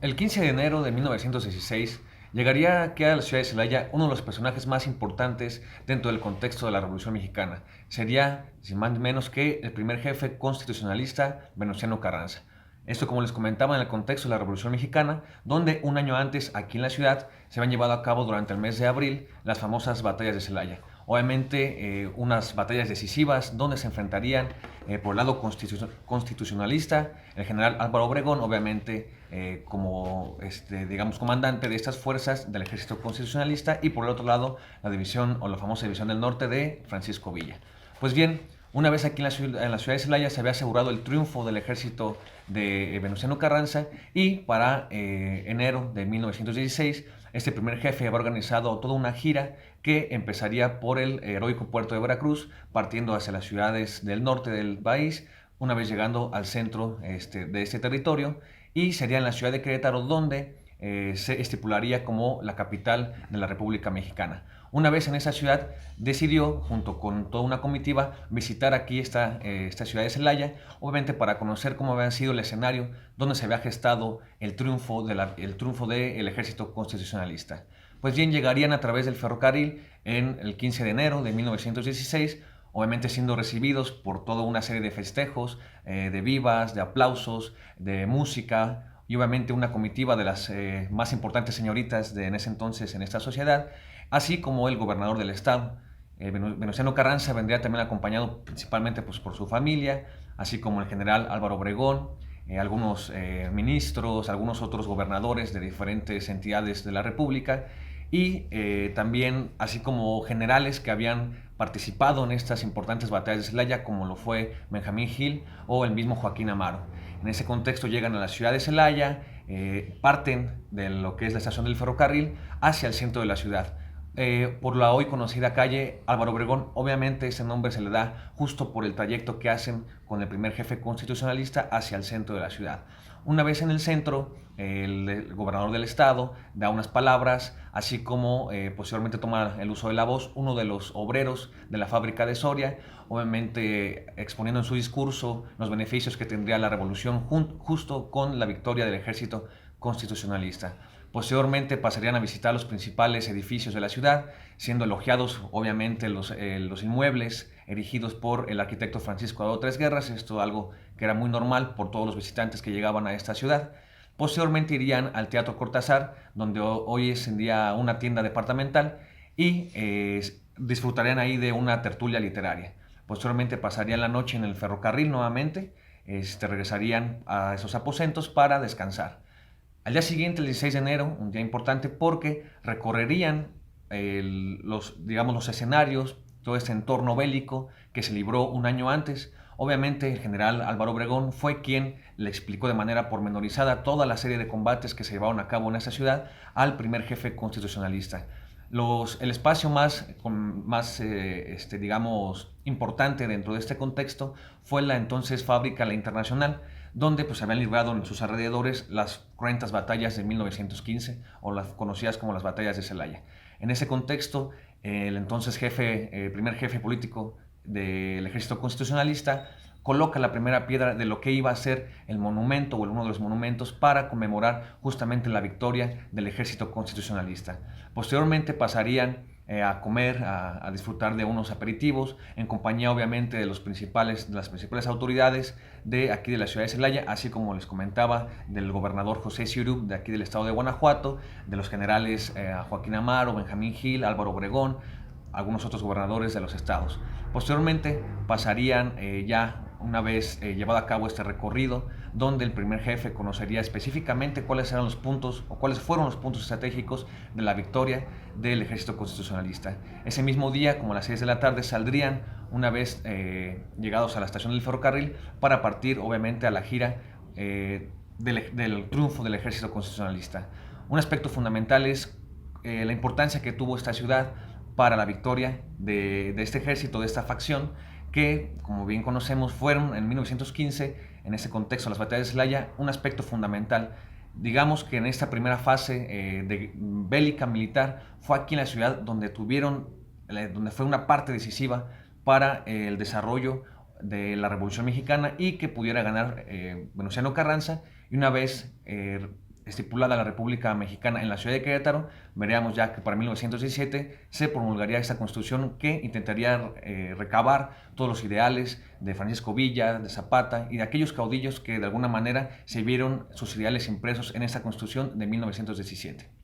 El 15 de enero de 1916 llegaría aquí a la ciudad de Celaya uno de los personajes más importantes dentro del contexto de la Revolución Mexicana. Sería, sin más ni menos que, el primer jefe constitucionalista Venustiano Carranza. Esto, como les comentaba, en el contexto de la Revolución Mexicana, donde un año antes, aquí en la ciudad, se habían llevado a cabo durante el mes de abril las famosas batallas de Celaya. Obviamente, unas batallas decisivas donde se enfrentarían por el lado constitucionalista el general Álvaro Obregón, obviamente como digamos comandante de estas fuerzas del ejército constitucionalista, y por el otro lado la división o la famosa división del norte de Francisco Villa. Pues bien, una vez aquí en la ciudad de Celaya se había asegurado el triunfo del ejército de Venustiano Carranza, y para enero de 1916 este primer jefe había organizado toda una gira que empezaría por el heroico puerto de Veracruz, partiendo hacia las ciudades del norte del país, una vez llegando al centro de este territorio, y sería en la ciudad de Querétaro donde se estipularía como la capital de la República Mexicana. Una vez en esa ciudad, decidió, junto con toda una comitiva, visitar aquí esta ciudad de Celaya, obviamente para conocer cómo había sido el escenario donde se había gestado el triunfo del ejército constitucionalista. Pues bien, llegarían a través del ferrocarril en el 15 de enero de 1916, obviamente siendo recibidos por toda una serie de festejos, de vivas, de aplausos, de música, y obviamente una comitiva de las más importantes señoritas en ese entonces en esta sociedad, así como el gobernador del estado. Venustiano Carranza vendría también acompañado principalmente pues, por su familia, así como el general Álvaro Obregón, algunos ministros, algunos otros gobernadores de diferentes entidades de la República, y también así como generales que habían participado en estas importantes batallas de Celaya, como lo fue Benjamín Gil o el mismo Joaquín Amaro. En ese contexto llegan a la ciudad de Celaya, parten de lo que es la estación del ferrocarril hacia el centro de la ciudad. Por la hoy conocida calle Álvaro Obregón, obviamente ese nombre se le da justo por el trayecto que hacen con el primer jefe constitucionalista hacia el centro de la ciudad. Una vez en el centro, el gobernador del estado da unas palabras, así como posteriormente toma el uso de la voz uno de los obreros de la fábrica de Soria, obviamente exponiendo en su discurso los beneficios que tendría la revolución justo con la victoria del ejército constitucionalista. Posteriormente pasarían a visitar los principales edificios de la ciudad, siendo elogiados obviamente los inmuebles erigidos por el arquitecto Francisco Adao Tres Guerras, esto algo que era muy normal por todos los visitantes que llegaban a esta ciudad. Posteriormente irían al Teatro Cortázar, donde hoy es en día una tienda departamental, y disfrutarían ahí de una tertulia literaria. Posteriormente pasarían la noche en el ferrocarril nuevamente, regresarían a esos aposentos para descansar. Al día siguiente, el 16 de enero, un día importante porque recorrerían digamos, los escenarios, todo este entorno bélico que se libró un año antes. Obviamente el general Álvaro Obregón fue quien le explicó de manera pormenorizada toda la serie de combates que se llevaron a cabo en esa ciudad al primer jefe constitucionalista. El espacio más digamos, importante dentro de este contexto fue la entonces fábrica La Internacional, donde pues, se habían librado en sus alrededores las cruentas batallas de 1915, o las conocidas como las batallas de Celaya. En ese contexto, el entonces primer jefe político del ejército constitucionalista coloca la primera piedra de lo que iba a ser el monumento o uno de los monumentos para conmemorar justamente la victoria del ejército constitucionalista. Posteriormente pasarían a comer, a disfrutar de unos aperitivos, en compañía obviamente de las principales autoridades de aquí de la ciudad de Celaya, así como les comentaba, del gobernador José Ciurub de aquí del estado de Guanajuato, de los generales Joaquín Amaro, Benjamín Gil, Álvaro Obregón, algunos otros gobernadores de los estados. Posteriormente pasarían ya una vez llevado a cabo este recorrido, donde el primer jefe conocería específicamente cuáles eran los puntos o cuáles fueron los puntos estratégicos de la victoria del ejército constitucionalista. Ese mismo día, como a las 6 de la tarde, saldrían una vez llegados a la estación del ferrocarril para partir obviamente a la gira del triunfo del ejército constitucionalista. Un aspecto fundamental es la importancia que tuvo esta ciudad para la victoria de este ejército, de esta facción, que, como bien conocemos, fueron en 1915, en ese contexto, las batallas de Celaya, un aspecto fundamental. Digamos que en esta primera fase bélica militar fue aquí en la ciudad donde fue una parte decisiva para el desarrollo de la Revolución Mexicana y que pudiera ganar Venustiano Carranza, y una vez estipulada la República Mexicana en la ciudad de Querétaro, veríamos ya que para 1917 se promulgaría esta constitución que intentaría recabar todos los ideales de Francisco Villa, de Zapata y de aquellos caudillos que de alguna manera se vieron sus ideales impresos en esta constitución de 1917.